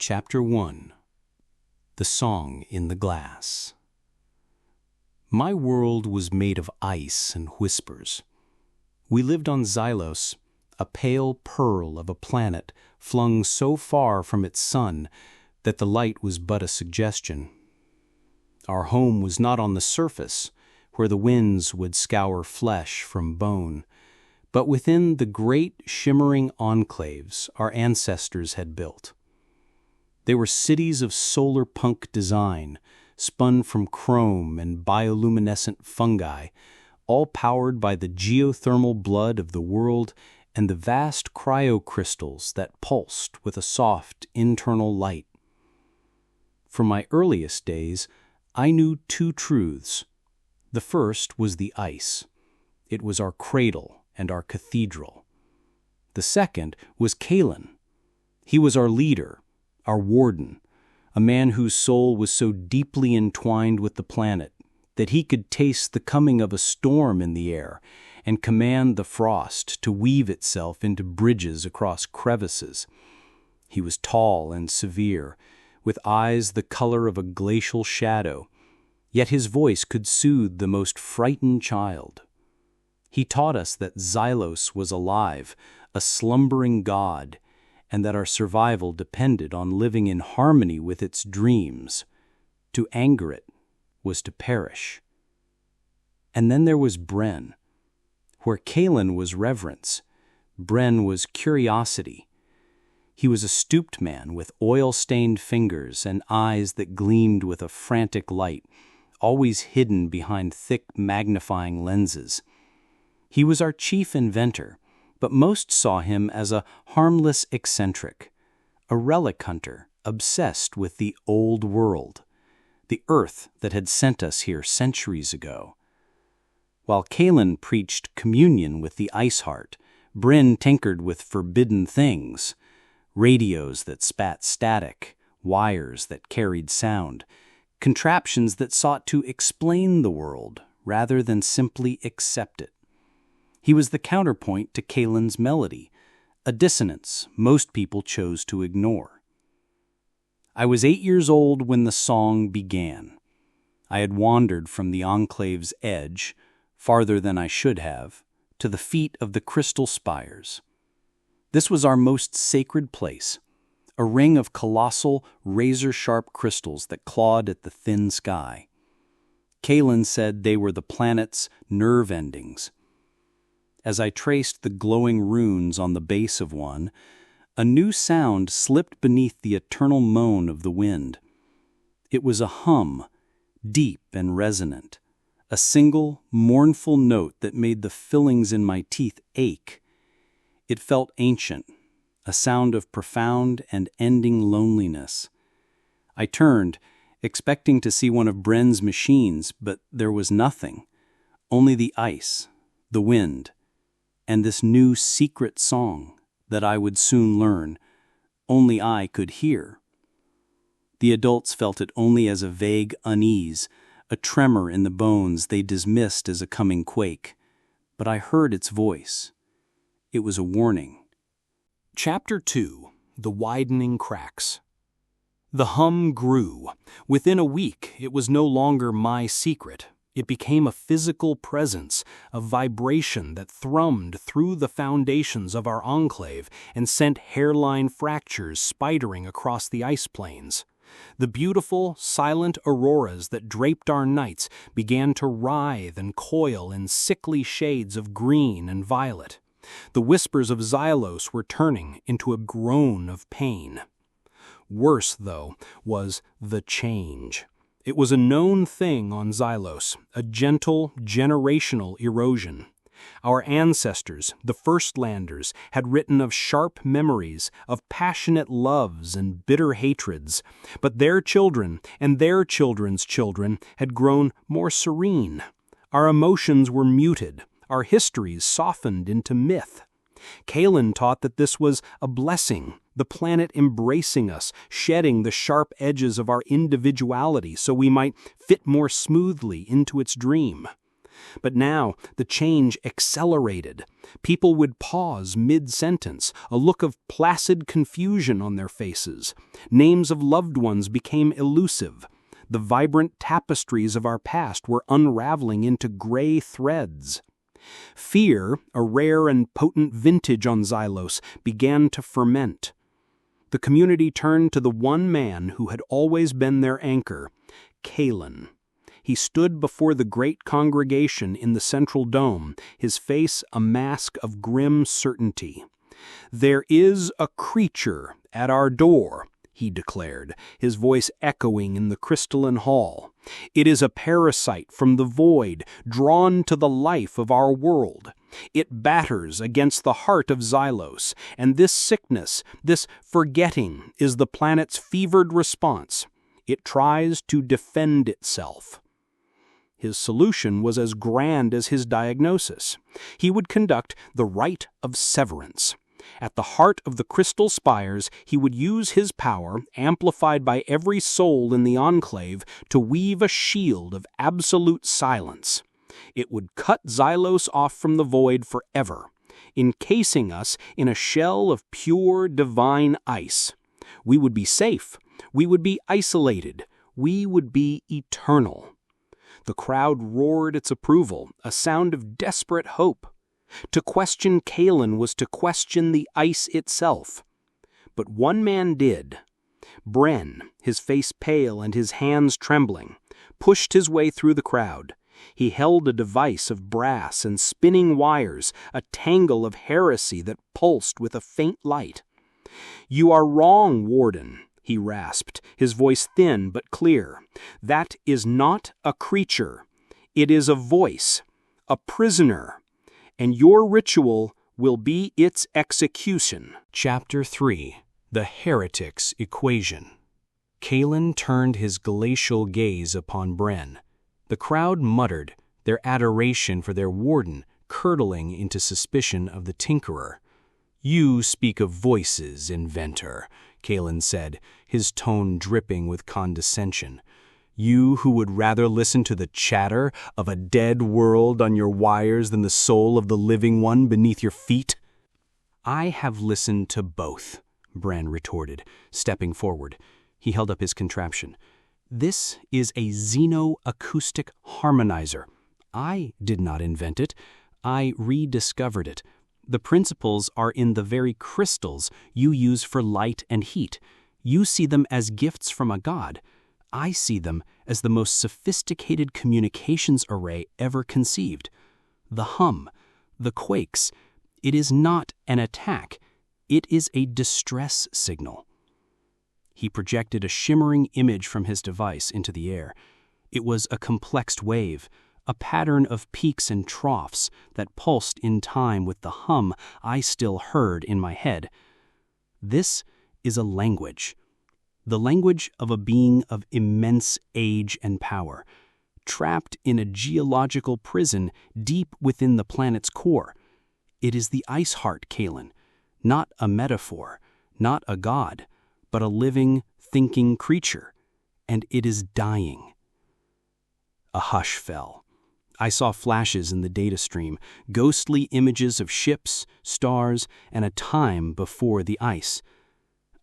Chapter 1 The Song in the Glass. My world was made of ice and whispers. We lived on Xylos, a pale pearl of a planet flung so far from its sun that the light was but a suggestion. Our home was not on the surface, where the winds would scour flesh from bone, but within the great shimmering enclaves our ancestors had built. They were cities of Solarpunk design, spun from chrome and bioluminescent fungi, all powered by the geothermal blood of the world and the vast cryocrystals that pulsed with a soft internal light. From my earliest days, I knew two truths. The first was the ice. It was our cradle and our cathedral. The second was Kaelen. He was our leader, our warden, a man whose soul was so deeply entwined with the planet that he could taste the coming of a storm in the air and command the frost to weave itself into bridges across crevices. He was tall and severe, with eyes the color of a glacial shadow, yet his voice could soothe the most frightened child. He taught us that Xylos was alive, a slumbering god, and that our survival depended on living in harmony with its dreams. To anger it was to perish. And then there was Bren. Where Kaelen was reverence, Bren was curiosity. He was a stooped man with oil-stained fingers and eyes that gleamed with a frantic light, always hidden behind thick magnifying lenses. He was our chief inventor, but most saw him as a harmless eccentric, a relic hunter obsessed with the old world, the earth that had sent us here centuries ago. While Kaelen preached communion with the ice heart, Bren tinkered with forbidden things, radios that spat static, wires that carried sound, contraptions that sought to explain the world rather than simply accept it. He was the counterpoint to Kaelen's melody, a dissonance most people chose to ignore. I was 8 years old when the song began. I had wandered from the enclave's edge, farther than I should have, to the feet of the crystal spires. This was our most sacred place, a ring of colossal, razor-sharp crystals that clawed at the thin sky. Kaelen said they were the planet's nerve endings. As I traced the glowing runes on the base of one, a new sound slipped beneath the eternal moan of the wind. It was a hum, deep and resonant, a single, mournful note that made the fillings in my teeth ache. It felt ancient, a sound of profound and ending loneliness. I turned, expecting to see one of Bren's machines, but there was nothing, only the ice, the wind, and this new secret song that I would soon learn, only I could hear. The adults felt it only as a vague unease, a tremor in the bones they dismissed as a coming quake. But I heard its voice. It was a warning. Chapter 2 The Widening Cracks. The hum grew. Within a week, it was no longer my secret. It became a physical presence, a vibration that thrummed through the foundations of our enclave and sent hairline fractures spidering across the ice plains. The beautiful, silent auroras that draped our nights began to writhe and coil in sickly shades of green and violet. The whispers of Xylos were turning into a groan of pain. Worse, though, was the change. It was a known thing on Xylos, a gentle, generational erosion. Our ancestors, the first landers, had written of sharp memories, of passionate loves and bitter hatreds, but their children and their children's children had grown more serene. Our emotions were muted, our histories softened into myth. Kaelen taught that this was a blessing, the planet embracing us, shedding the sharp edges of our individuality so we might fit more smoothly into its dream. But now the change accelerated. People would pause mid-sentence, a look of placid confusion on their faces. Names of loved ones became elusive. The vibrant tapestries of our past were unraveling into gray threads. Fear, a rare and potent vintage on Xylos, began to ferment. The community turned to the one man who had always been their anchor, Kaelen. He stood before the great congregation in the central dome, his face a mask of grim certainty. "There is a creature at our door," he declared, his voice echoing in the crystalline hall. "It is a parasite from the void, drawn to the life of our world. It batters against the heart of Xylos, and this sickness, this forgetting, is the planet's fevered response. It tries to defend itself." His solution was as grand as his diagnosis. He would conduct the rite of severance. At the heart of the crystal spires, he would use his power, amplified by every soul in the enclave, to weave a shield of absolute silence. It would cut Xylos off from the void forever, encasing us in a shell of pure divine ice. We would be safe. We would be isolated. We would be eternal. The crowd roared its approval, a sound of desperate hope. To question Kaelen was to question the ice itself. But one man did. Bren, his face pale and his hands trembling, pushed his way through the crowd. He held a device of brass and spinning wires, a tangle of heresy that pulsed with a faint light. "You are wrong, Warden," he rasped, his voice thin but clear. "That is not a creature. It is a voice, a prisoner, and your ritual will be its execution." Chapter 3. The Heretic's Equation. Kaelen turned his glacial gaze upon Bren. The crowd muttered, their adoration for their warden curdling into suspicion of the tinkerer. "You speak of voices, inventor," Kaelen said, his tone dripping with condescension. "You who would rather listen to the chatter of a dead world on your wires than the soul of the living one beneath your feet?" "I have listened to both," Bren retorted, stepping forward. He held up his contraption. "This is a xeno-acoustic harmonizer. I did not invent it. I rediscovered it. The principles are in the very crystals you use for light and heat. You see them as gifts from a god. I see them as the most sophisticated communications array ever conceived. The hum, the quakes, it is not an attack. It is a distress signal." He projected a shimmering image from his device into the air. It was a complexed wave, a pattern of peaks and troughs that pulsed in time with the hum I still heard in my head. This is a language. The language of a being of immense age and power, trapped in a geological prison deep within the planet's core. It is the ice heart, Kaelen, not a metaphor, not a god, but a living, thinking creature, and it is dying. A hush fell. I saw flashes in the data stream, ghostly images of ships, stars, and a time before the ice.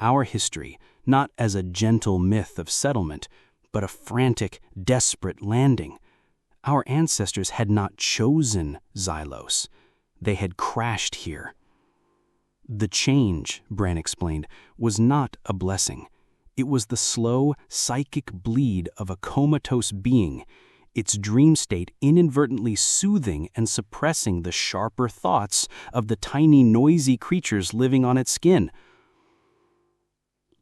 Our history, not as a gentle myth of settlement, but a frantic, desperate landing. Our ancestors had not chosen Xylos. They had crashed here. The change, Bren explained, was not a blessing. It was the slow, psychic bleed of a comatose being, its dream state inadvertently soothing and suppressing the sharper thoughts of the tiny, noisy creatures living on its skin.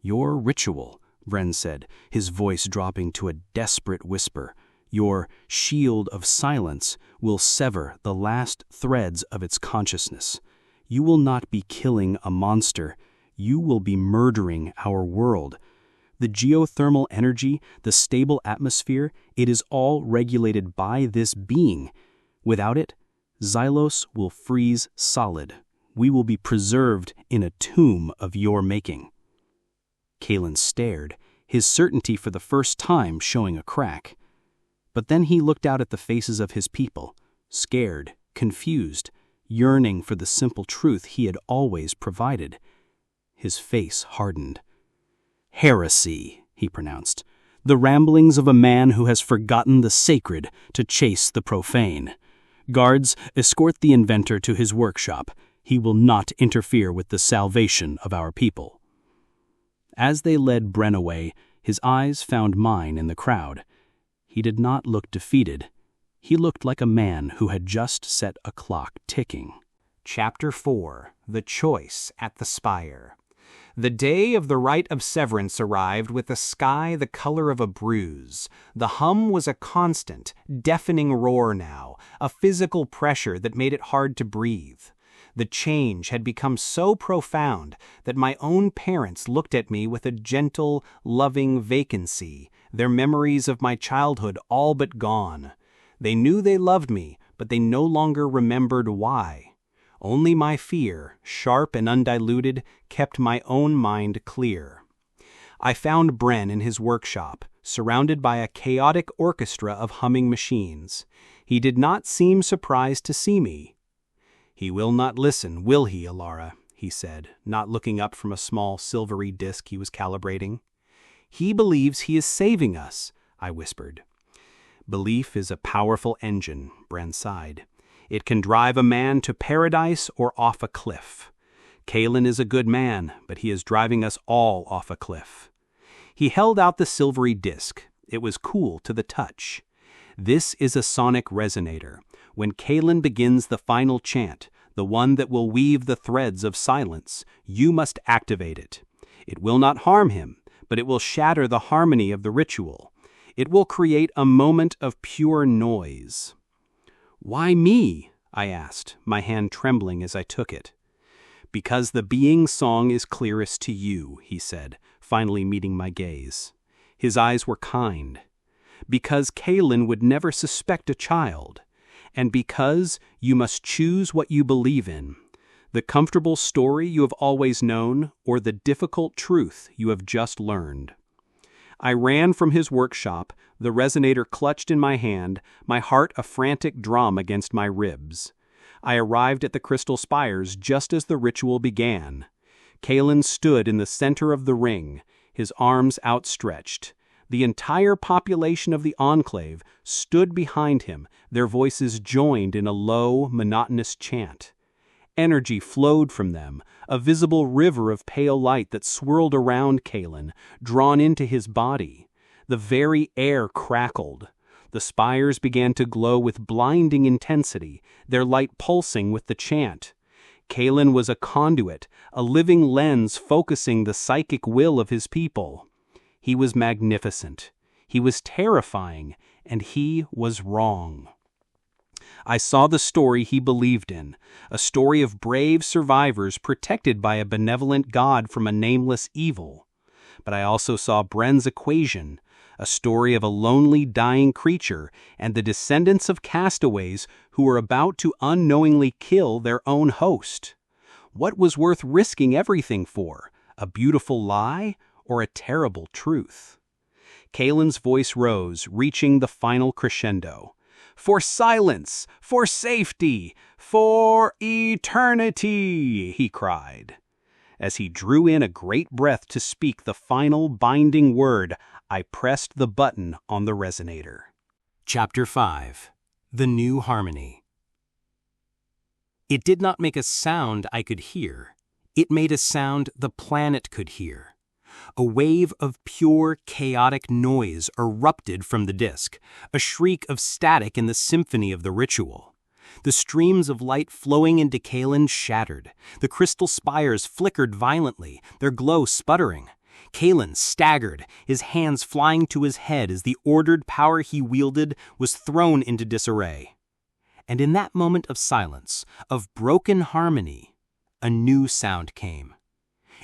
"Your ritual," Bren said, his voice dropping to a desperate whisper, "your shield of silence will sever the last threads of its consciousness. You will not be killing a monster. You will be murdering our world. The geothermal energy, the stable atmosphere, it is all regulated by this being. Without it, Xylos will freeze solid. We will be preserved in a tomb of your making." Kaelen stared, his certainty for the first time showing a crack. But then he looked out at the faces of his people, scared, confused, yearning for the simple truth he had always provided. His face hardened. "Heresy," he pronounced. "The ramblings of a man who has forgotten the sacred to chase the profane. Guards, escort the inventor to his workshop. He will not interfere with the salvation of our people." As they led Bren away, his eyes found mine in the crowd. He did not look defeated. He looked like a man who had just set a clock ticking. Chapter 4. The Choice at the Spire. The day of the rite of severance arrived with a sky the color of a bruise. The hum was a constant, deafening roar now, a physical pressure that made it hard to breathe. The change had become so profound that my own parents looked at me with a gentle, loving vacancy, their memories of my childhood all but gone. They knew they loved me, but they no longer remembered why. Only my fear, sharp and undiluted, kept my own mind clear. I found Bren in his workshop, surrounded by a chaotic orchestra of humming machines. He did not seem surprised to see me. "He will not listen, will he, Alara?" he said, not looking up from a small silvery disc he was calibrating. "He believes he is saving us," I whispered. "Belief is a powerful engine," Bren sighed. "It can drive a man to paradise or off a cliff. Kaelen is a good man, but he is driving us all off a cliff." He held out the silvery disc. It was cool to the touch. "This is a sonic resonator. When Kaelen begins the final chant, the one that will weave the threads of silence, you must activate it. It will not harm him, but it will shatter the harmony of the ritual. It will create a moment of pure noise." "Why me?" I asked, my hand trembling as I took it. "Because the being song is clearest to you," he said, finally meeting my gaze. His eyes were kind. "Because Kaelen would never suspect a child. And because you must choose what you believe in, the comfortable story you have always known or the difficult truth you have just learned." I ran from his workshop, the resonator clutched in my hand, my heart a frantic drum against my ribs. I arrived at the crystal spires just as the ritual began. Kaelen stood in the center of the ring, his arms outstretched. The entire population of the enclave stood behind him, their voices joined in a low, monotonous chant. Energy flowed from them, a visible river of pale light that swirled around Kaelen, drawn into his body. The very air crackled. The spires began to glow with blinding intensity, their light pulsing with the chant. Kaelen was a conduit, a living lens focusing the psychic will of his people. He was magnificent. He was terrifying, and he was wrong. I saw the story he believed in, a story of brave survivors protected by a benevolent God from a nameless evil. But I also saw Bren's equation, a story of a lonely dying creature and the descendants of castaways who were about to unknowingly kill their own host. What was worth risking everything for? A beautiful lie or a terrible truth? Kaelen's voice rose, reaching the final crescendo. "For silence! For safety! For eternity!" he cried. As he drew in a great breath to speak the final binding word, I pressed the button on the resonator. Chapter 5. The New Harmony. It did not make a sound I could hear. It made a sound the planet could hear. A wave of pure, chaotic noise erupted from the disk, a shriek of static in the symphony of the ritual. The streams of light flowing into Kaelen shattered. The crystal spires flickered violently, their glow sputtering. Kaelen staggered, his hands flying to his head as the ordered power he wielded was thrown into disarray. And in that moment of silence, of broken harmony, a new sound came.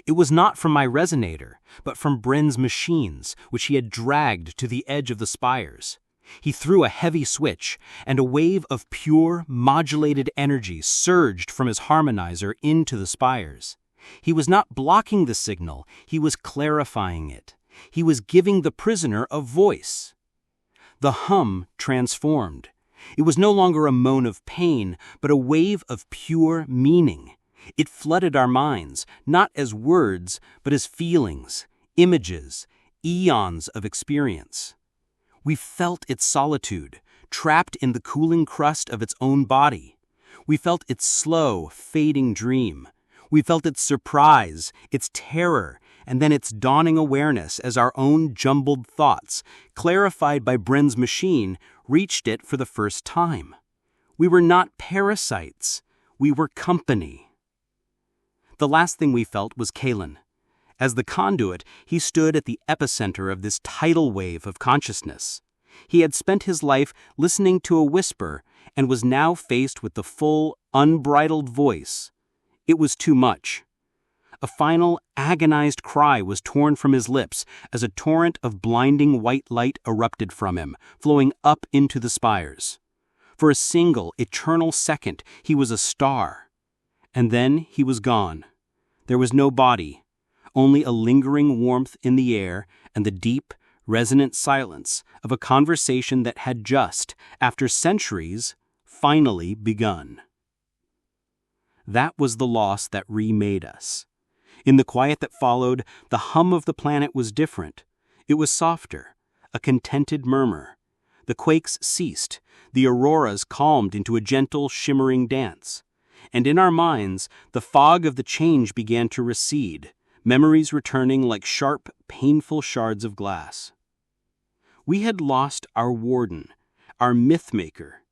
It was not from my resonator, but from Bren's machines, which he had dragged to the edge of the spires. He threw a heavy switch, and a wave of pure, modulated energy surged from his harmonizer into the spires. He was not blocking the signal, he was clarifying it. He was giving the prisoner a voice. The hum transformed. It was no longer a moan of pain, but a wave of pure meaning. It flooded our minds, not as words, but as feelings, images, eons of experience. We felt its solitude, trapped in the cooling crust of its own body. We felt its slow, fading dream. We felt its surprise, its terror, and then its dawning awareness as our own jumbled thoughts, clarified by Bren's machine, reached it for the first time. We were not parasites. We were company. The last thing we felt was Kaelen. As the conduit, he stood at the epicenter of this tidal wave of consciousness. He had spent his life listening to a whisper and was now faced with the full, unbridled voice. It was too much. A final, agonized cry was torn from his lips as a torrent of blinding white light erupted from him, flowing up into the spires. For a single, eternal second, he was a star. And then he was gone. There was no body, only a lingering warmth in the air and the deep, resonant silence of a conversation that had just, after centuries, finally begun. That was the loss that remade us. In the quiet that followed, the hum of the planet was different. It was softer, a contented murmur. The quakes ceased, the auroras calmed into a gentle, shimmering dance. And in our minds, the fog of the change began to recede, memories returning like sharp, painful shards of glass. We had lost our Warden, our myth-maker.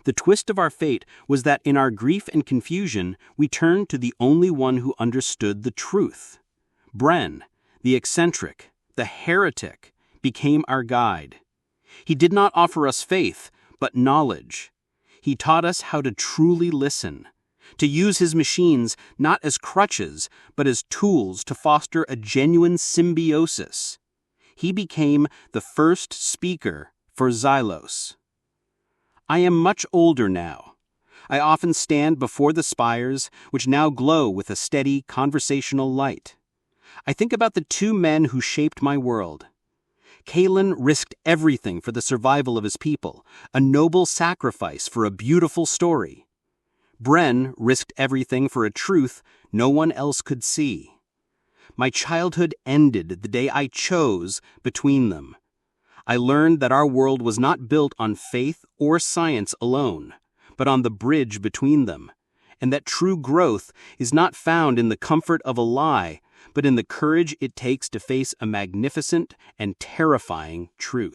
The twist of our fate was that in our grief and confusion, we turned to the only one who understood the truth. Bren, the eccentric, the heretic, became our guide. He did not offer us faith, but knowledge. He taught us how to truly listen, to use his machines not as crutches, but as tools to foster a genuine symbiosis. He became the first speaker for Xylos. I am much older now. I often stand before the spires, which now glow with a steady, conversational light. I think about the two men who shaped my world. Kaelen risked everything for the survival of his people, a noble sacrifice for a beautiful story. Bren risked everything for a truth no one else could see. My childhood ended the day I chose between them. I learned that our world was not built on faith or science alone, but on the bridge between them, and that true growth is not found in the comfort of a lie, but in the courage it takes to face a magnificent and terrifying truth.